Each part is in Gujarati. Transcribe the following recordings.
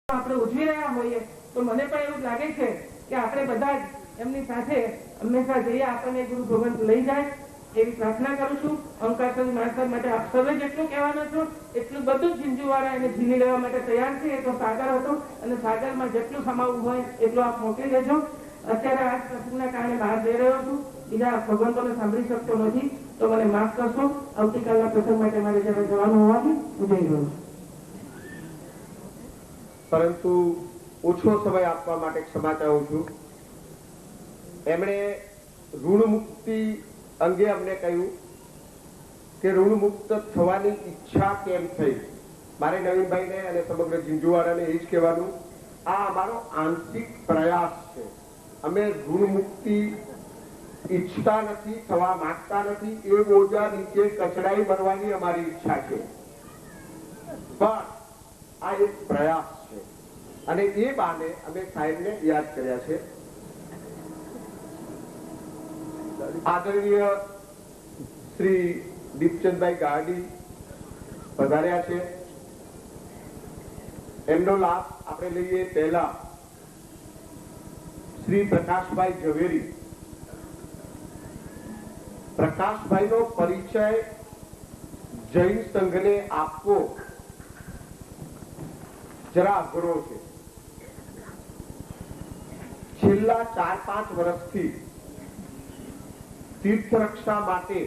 આપણે ઉજવી રહ્યા હોઈએ તો મને પણ એવું લાગે છે કે આપણે બધા જ એમની સાથે હંમેશા જઈએ, આપણને ગુરુ ભગવંત લઈ જાય એવી પ્રાર્થના કરું છું. ઓમકારચંદ મહારાજ માટે આપ સૌએ જેટલું કહેવાનું છો એટલું બધું ઝીંઝુવાડા એને ઝીલી લેવા માટે તૈયાર છે. એ તો સાગર હતો અને સાગરમાં જેટલું સમાવવું હોય એટલું આપ મોકલી દેજો. અત્યારે આ પ્રસંગના કારણે બહાર જઈ રહ્યો છું, બીજા ભગવંતોને સાંભળી શકતો નથી તો મને માફ કરશો. આવતીકાલના પ્રસંગ માટે મારે જ્યારે જવાનું હોવાથી હું જઈ રહ્યો છું. પરંતુ ઓછો સમય આપવા માટે ક્ષમા ચાહું છું. એમણે ઋણ મુક્તિ અંગે અમને કહ્યું કે ઋણ મુક્ત થવાની ઈચ્છા કેમ થઈ. મારે નવીનભાઈને અને સમગ્ર ઝીંઝુવાડાને એ જ કહેવાનું, આ અમારો આંશિક પ્રયાસ છે. અમે ઋણ મુક્તિ ઈચ્છતા નથી, થવા માંગતા નથી. એ બોજા નીચે કચડાઈ બનવાની અમારી ઈચ્છા છે, પણ આ એક પ્રયાસ છે અને એ બાને અમે સાહેબને યાદ કર્યા છે. આદરણીય શ્રી દીપચંદભાઈ ગાડી પધાર્યા છે. એમનો લાભ આપણે લઈએ. પહેલા શ્રી પ્રકાશભાઈ ઝવેરી. પ્રકાશભાઈનો પરિચય જૈન સંઘને આપવો જરા અઘરો છે. છેલ્લા 4-5 વર્ષથી તીર્થરક્ષા માટે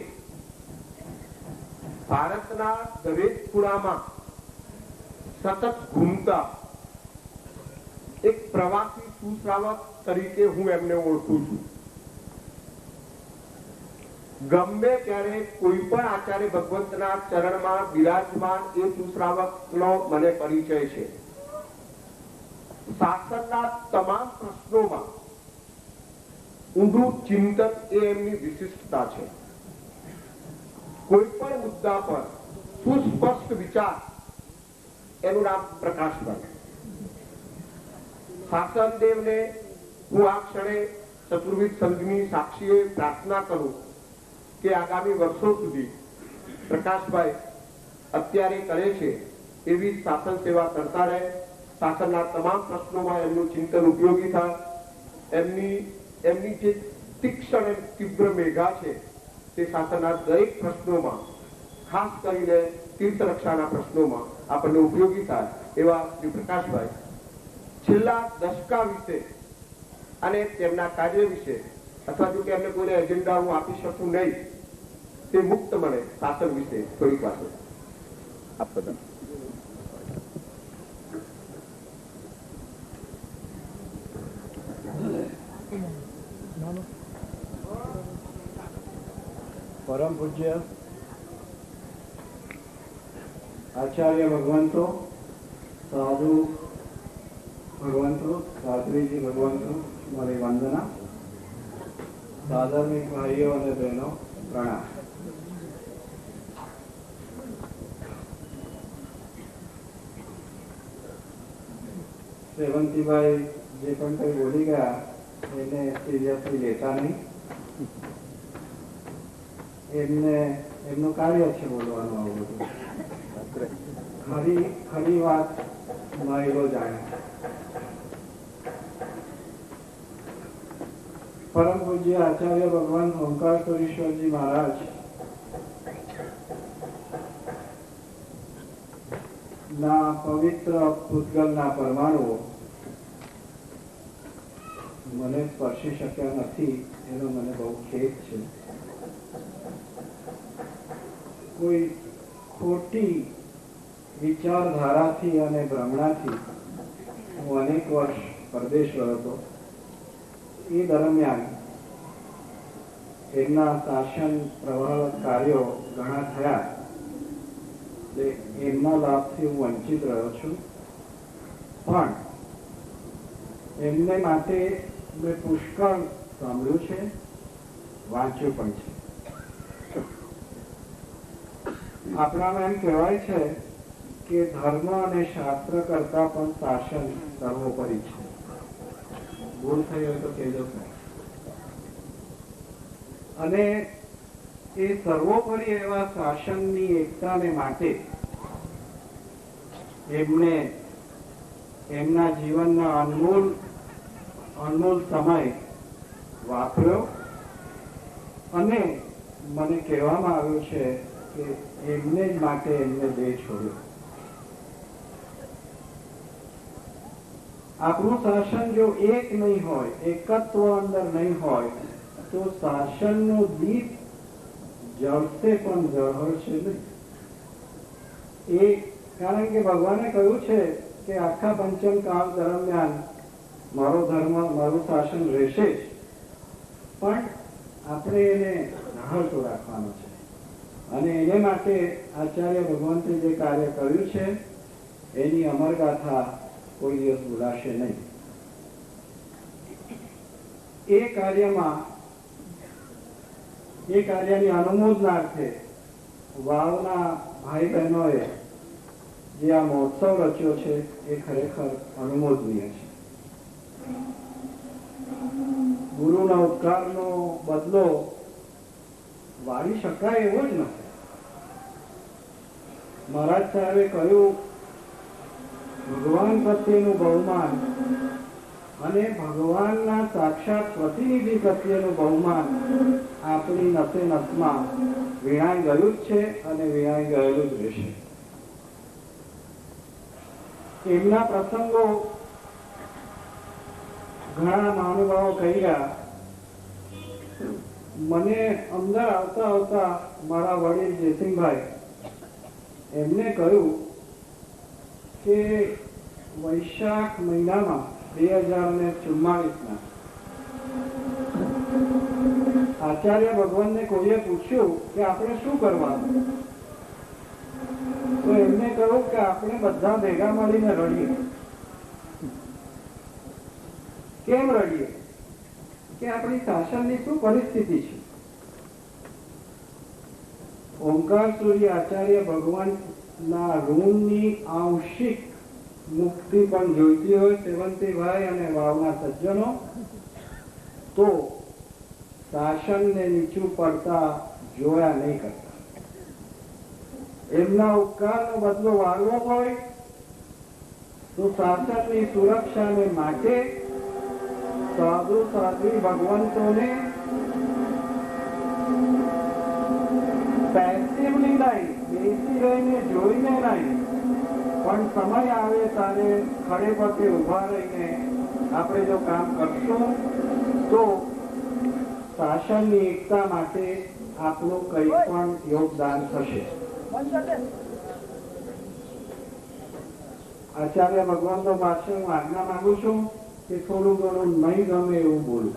ભારતના દરેક ખૂણામાં સતત ઘૂમતા એક પ્રવાસી સુશ્રાવક તરીકે હું એમને ઓળખું છું. ગમે ત્યારે કોઈ પણ આચાર્ય ભગવંતના ચરણમાં બિરાજમાન એ સુશ્રાવકનો મને પરિચય છે. શાસનના તમામ પ્રશ્નોમાં ઊંડું ચિંતન એ એમની વિશિષ્ટતા છે. કોઈ પણ મુદ્દા પર સુસ્પષ્ટ વિચાર, એનું નામ પ્રકાશભાઈ. શાસનદેવને હું આ ક્ષણે ચતુર્વિધ સંઘની સાક્ષીએ પ્રાર્થના કરું કે આગામી વર્ષો સુધી પ્રકાશભાઈ અત્યારે કરે છે એવી શાસન સેવા કરતા રહે. શાસનના તમામ પ્રશ્નોમાં એમનું ચિંતન ઉપયોગી થાય. એમની જે તીક્ષ્ણ અને તીવ્ર મેઘા છે તે શાસનના દરેક પ્રશ્નોમાં, ખાસ કરીને તીર્થરક્ષાના પ્રશ્નોમાં આપણને ઉપયોગી થાય એવા શ્રી પ્રકાશભાઈ છેલ્લા દશકા વિશે અને તેમના કાર્ય વિશે, અથવા જો કે એમને કોઈને એજન્ડા હું આપી શકું નહીં, તે મુક્ત મને શાસન વિશે થોડીક વાતો આપ બધા. પરમ પૂજ્ય આચાર્ય ભગવંતો, સાધુ ભગવંતો, શાસ્ત્રીજી ભગવંતો, મારી વંદના. સાધર્મિક ભાઈઓ અને બહેનો, પ્રણામ. સેવંતીભાઈ જે પણ કંઈ બોલી ગયા એને સિરિયસલી લેતા નહીં. એમનું કાર્ય છે બોલવાનું. આવું બધું ખરી વાત માયલો જાણે. પરમ પૂજ્ય આચાર્ય ભગવાન ઓમકારેશ્વરજી મહારાજ ના પવિત્ર પૂતગલના પરમાણુઓ મને સ્પર્શી શક્યા નથી, એનો મને બહુ ખેદ છે. કોઈ ખોટી વિચારધારાથી અને ભ્રમણાથી હું અનેક વર્ષ પરદેશ રહ્યો હતો. એ દરમિયાન એમના શાસન પ્રભાવક કાર્યો ઘણા થયા. એમના લાભથી હું વંચિત રહ્યો છું, પણ એમને માટે મેં પુષ્કળ સાંભળ્યું છે, વાંચ્યું પણ છે. આપણામાં એમ કહેવાય છે કે ધર્મ અને શાસ્ત્ર કરતા પણ શાસન સર્વોપરી છે. ભૂલ થઈ હોય તો કહેજો. અને એ સર્વોપરી એવા શાસનની એકતાને માટે એમને એમના જીવનના અનમોલ સમય વાપર્યો અને મને કહેવામાં આવ્યું છે કે એમને જ માટે એમને દેહ છોડ્યો. આપણું શાસન જો એક નહીં હોય, એકત્વ અંદર નહીં હોય, તો શાસનનું દીપ જળશે પણ ઝળહળશે નહીં. એ કારણ કે ભગવાને કહ્યું છે કે આખા પંચમ કાળ દરમિયાન મારો ધર્મ, મારું શાસન રહેશે જ, પણ આપણે એને ઝળહળતો રાખવાનો છે. અને એને માટે આચાર્ય ભગવંતે જે કાર્ય કર્યું છે એની અમરગાથા કોઈ દિવસ ભૂલાશે નહીં. એ કાર્યની અનુમોદનાર્થે વાવના ભાઈ બહેનોએ જે આ મહોત્સવ રચ્યો છે એ ખરેખર અનુમોદનીય છે. ગુરુના ઉપકારનો બદલો વાળી શકાય એવો જ નથી. મહારાજ સાહેબે કહ્યું, ભગવાન પ્રત્યેનું બહુમાન અને ભગવાનના સાક્ષાત પ્રતિનિધિ પ્રત્યેનું બહુમાન આપણી નસે નસમાં વીણાઈ ગયું જ છે અને વીણાઈ ગયેલું જ રહેશે. એમના પ્રસંગો ઘણા મહાનુભાવો કહી ગયા. મને અંદર આવતા આવતા મારા વડીલ જયસિંહભાઈ એમને કહ્યું કે વૈશાખ મહિનામાં 2044 આચાર્ય ભગવાનને કોઈએ પૂછ્યું કે આપણે શું કરવાનું, તો એમને કહ્યું કે આપણે બધા ભેગા મળીને રડીએ. કેમ રડીએ? કે આપણી શાસનની શું પરિસ્થિતિ છે. ઓમકાર સૂર્ય આચાર્ય ભગવાનના ઋણની આંશિક મુક્તિ પણ જોઈતી હોય સેવંતીભાઈ અને વાવના સજ્જનો, તો શાસનને નીચું પડતા જોયા નહીં કરતા. એમના ઉપકારનો બદલો વાળવો હોય તો શાસનની સુરક્ષાને માટે સાધુ સાધ્વી ભગવંતોને પેસિવલી નહીં, બેસી રહીને જોઈને નહીં, પણ સમય આવે ત્યારે ખડે પગે ઉભા રહીને આપણે જો કામ કરશું તો શાસનની એકતા માટે આપણું કંઈ પણ યોગદાન થશે. આચાર્ય ભગવાનનો પાસે હું આજ્ઞા માંગુ છું કે થોડું ઘણું નહીં ગમે એવું બોલું.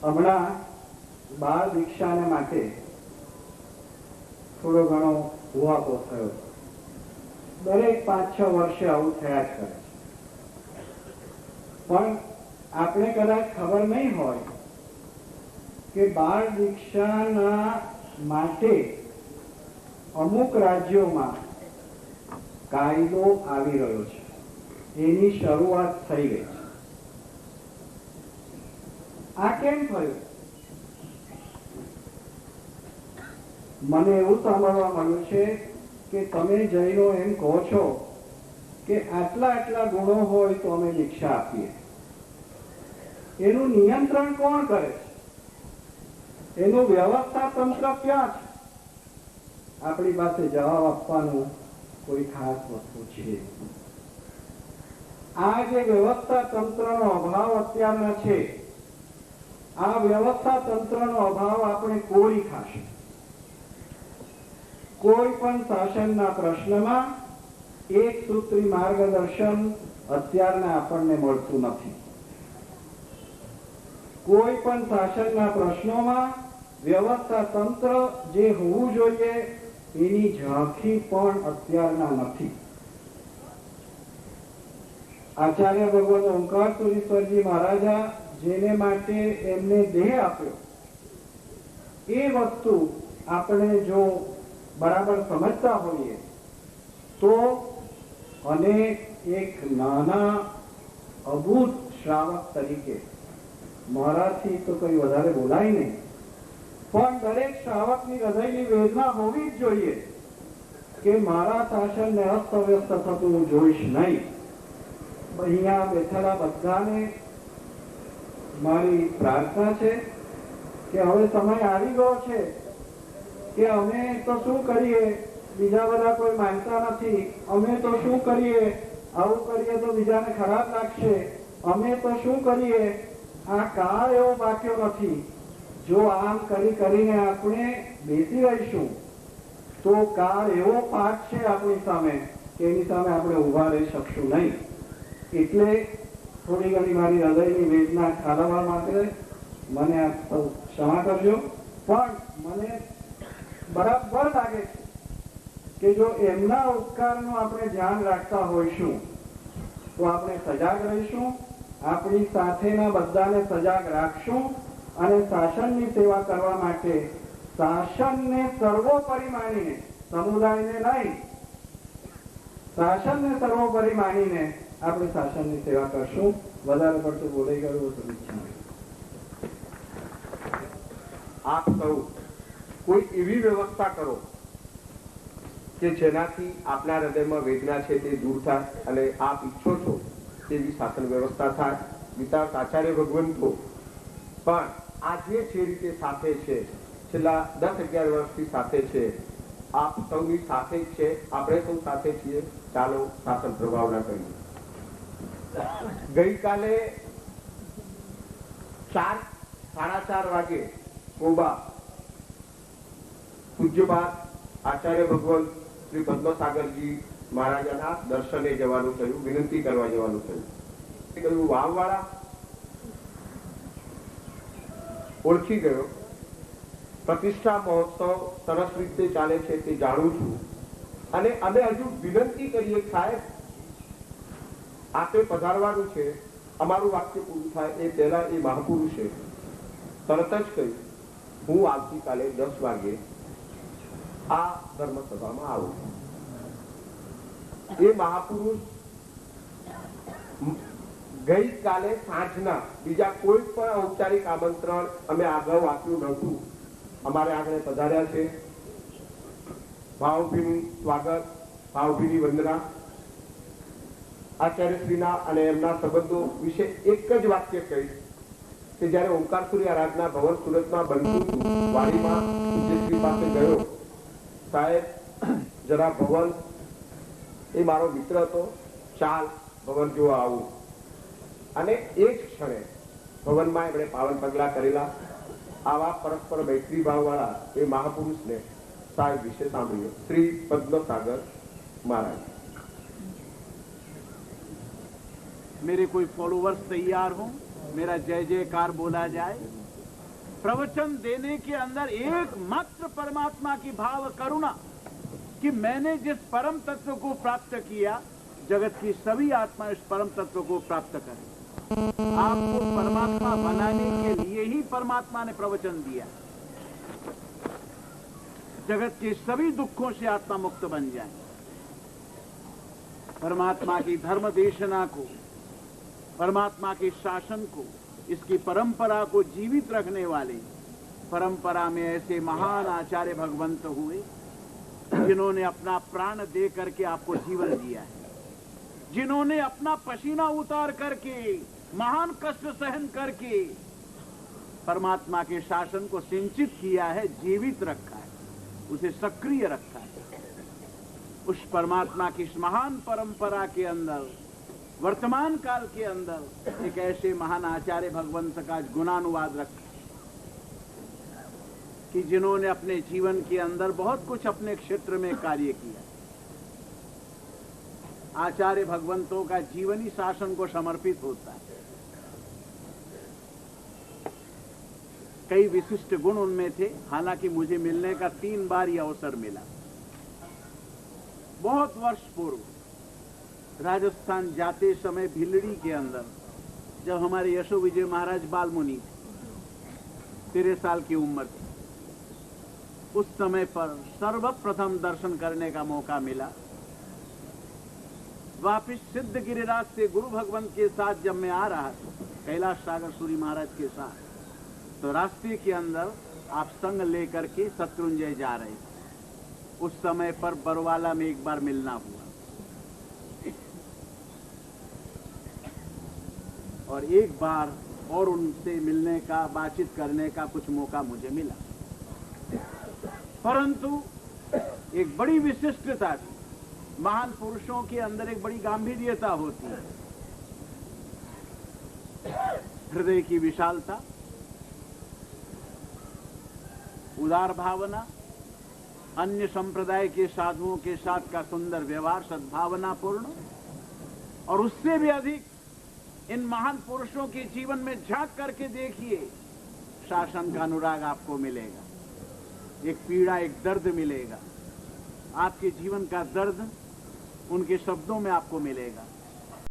હમણાં બાળ દીક્ષાને માટે થોડો ઘણો હુવાપો થયો. દરેક 5-6 વર્ષે આવું થયા જ કરે છે. પણ આપણે કદાચ ખબર નહીં હોય કે બાળ દીક્ષાના માટે અમુક રાજ્યોમાં કાયદો આવી રહ્યો છે, એની શરૂઆત થઈ ગઈ છે. આ કેમ થયું? મને એવું સાંભળવા મળ્યું છે કે તમે જૈનો એમ કહો છો કે આટલા ગુણો હોય તો અમે દીક્ષા આપીએ. એનું નિયંત્રણ કોણ કરે છે? એનું વ્યવસ્થા તંત્ર ક્યાં છે? આપણી પાસે જવાબ આપવાનું કોઈ ખાસ વસ્તુ છે. આ જે વ્યવસ્થા તંત્રનો અભાવ અત્યારના છે, આ વ્યવસ્થા તંત્રનો અભાવ આપણે કોરી ખાશે. કોઈ પણ શાસનના પ્રશ્નમાં એક સૂત્રી માર્ગદર્શન અત્યારના આપણને મળતું નથી. કોઈ પણ શાસનના પ્રશ્નોમાં વ્યવસ્થા તંત્ર જે હોવું જોઈએ એની ઝાંખી પણ અત્યારના નથી. આચાર્ય ભગવાન ઓમકાર સુરીશ્વરજી મહારાજા જેને માટે એમને દેહ આપ્યો, એ વસ્તુ આપણે જો બરાબર સમજતા હોઈએ તો, અને એક નાના અભૂત શ્રાવક તરીકે, મારાથી તો કઈ વધારે બોલાય નહીં, પણ દરેક શ્રાવકની હૃદયની વેદના હોવી જ જોઈએ કે મારા શાસનને અસ્તવ્યસ્ત થતું હું જોઈશ નહીં. અહીંયા બેઠેલા બધાને મારી પ્રાર્થના છે કે હવે સમય આવી ગયો છે કે અમે તો શું કરીએ, બીજા બધા કોઈ માનતા નથી, અમે તો શું કરીએ, આવું કરીએ તો બીજાને ખરાબ લાગશે, અમે તો શું કરીએ. આ કાળ એવો બાક્યો નથી. જો આમ કરી કરીને આપણે બેસી રહીશું તો કાળ એવો પાઠ છે આપણી સામે કે એની સામે આપણે ઊભા રહી શકશું નહીં. એટલે થોડી ઘણી મારી હૃદયની વેદના ઠાલવવા માટે મને આ ક્ષમા કરજો. પણ મને બરાબર લાગે છે કે જો એમના ઉપકારનું આપણે ધ્યાન રાખતા હોઈશું તો આપણે સજાગ રહીશું, આપણી સાથેના બધાને સજાગ રાખશું અને શાસનની સેવા કરવા માટે શાસનને સર્વોપરી માનીને, સમુદાયને નહીં, શાસનને સર્વોપરી માનીને આપણે શાસનની સેવા કરશું. વધારે પડતું બોલાઈ ગયું તો આપ સૌ કોઈ એવી વ્યવસ્થા કરો કે જેનાથી આપના હૃદયમાં વેદના છે તે દૂર થાય અને આપ ઈચ્છો છો તેવી શાસન વ્યવસ્થા થાય. વિકાસ આચાર્ય ભગવંતો પણ આજે જે રીતે સાથે છે, છેલ્લા 10-11 વર્ષથી સાથે છે, આપ સૌની સાથે જ છે, આપણે સૌ સાથે છીએ. ચાલો શાસન પ્રભાવના કરીએ. ગઈકાલે 4:30 વાગે કોબા પૂજ્યપાદ આચાર્ય ભગવાન શ્રી પદ્મસાગરજી મહારાજાના દર્શને જવાનું થયું, વિનંતી કરવા જવાનું થયું. કહ્યું વાવવાળા ઓળખી ગયો. પ્રતિષ્ઠા મહોત્સવ સરસ રીતે ચાલે છે તે જાણું છું અને અમે હજુ વિનંતી કરીએ સાહેબ આપે પધારવાનું છે. અમારું વાક્ય પૂરું થાય એ પહેલા એ મહાપુરુષે તરત જ કહ્યું હું આવતીકાલે 10 વાગે આ ધર્મસભામાં આવું. એ મહાપુરુષ ગઈકાલે સાંજના બીજા કોઈ પણ ઔપચારિક આમંત્રણ અમે આગળ આપ્યું નહોતું. અમારે આગળ પધાર્યા છે. ભાવભીનું સ્વાગત, ભાવભીની વંદના. આચાર્યશ્રીના અને એમના સંબંધો વિશે એક જ વાક્ય કહીશ કે જયારે ઓમકારસુરી આરાધના ભવન સુરતમાં બનતું હતું, વાડીમાં પૂજ્યશ્રી પાસે ગયો, સાહેબ જરા ભવન, એ મારો મિત્ર હતો, ચાલ ભવન જોવા આવું. અને એ જ ક્ષણે ભવનમાં એમણે પાવન પગલા કરેલા. આવા પરસ્પર મૈત્રી ભાવવાળા એ મહાપુરુષને સાહેબ વિશે સાંભળ્યો. શ્રી પદ્મસાગર महाराज। मेरे कोई फॉलोवर्स तैयार हो, मेरा जय जयकार बोला जाए। प्रवचन देने के अंदर एकमात्र परमात्मा की भाव करुणा कि मैंने जिस परम तत्व को प्राप्त किया, जगत की सभी आत्मा इस परम तत्व को प्राप्त करें। आपको परमात्मा बनाने के लिए ही परमात्मा ने प्रवचन दिया। जगत के सभी दुखों से आत्मा मुक्त बन जाए। परमात्मा की धर्म देशना को, परमात्मा के शासन को, इसकी परंपरा को जीवित रखने वाले परंपरा में ऐसे महान आचार्य भगवंत हुए जिन्होंने अपना प्राण दे करके आपको जीवन दिया है, जिन्होंने अपना पसीना उतार करके महान कष्ट सहन करके परमात्मा के शासन को सिंचित किया है, जीवित रखा है, उसे सक्रिय रखा है। उस परमात्मा की इस महान परंपरा के अंदर वर्तमान काल के अंदर एक ऐसे महान आचार्य भगवंत का गुणानुवाद रखा कि जिन्होंने अपने जीवन के अंदर बहुत कुछ अपने क्षेत्र में कार्य किया। आचार्य भगवंतों का जीवन ही शासन को समर्पित होता है। कई विशिष्ट गुण उनमें थे, हालांकि मुझे मिलने का 3 बार यह अवसर मिला। बहुत वर्ष पूर्व राजस्थान जाते समय भिलड़ी के अंदर जब हमारे यशो विजय महाराज बालमुनि थे, 13 साल की उम्र थी, उस समय पर सर्वप्रथम दर्शन करने का मौका मिला। वापिस सिद्ध गिरिराज से गुरु भगवंत के साथ जब मैं आ रहा था कैलाश सागर सूरी महाराज के साथ, तो रास्ते के अंदर आप संग लेकर के शत्रुंजय जा रहे थे। उस समय पर बरवाला में एक बार मिलना हुआ और एक बार और उनसे मिलने का, बातचीत करने का कुछ मौका मुझे मिला, परंतु एक बड़ी विशिष्टता थी। महान पुरुषों के अंदर एक बड़ी गांभीर्यता होती है, हृदय की विशालता, उदार भावना, अन्य संप्रदाय के साधुओं के साथ का सुंदर व्यवहार, सद्भावना पूर्ण, और उससे भी अधिक इन महान पुरुषों के जीवन में झांक करके देखिए, शासन का अनुराग आपको मिलेगा, एक पीड़ा, एक दर्द मिलेगा, आपके जीवन का दर्द उनके शब्दों में आपको मिलेगा।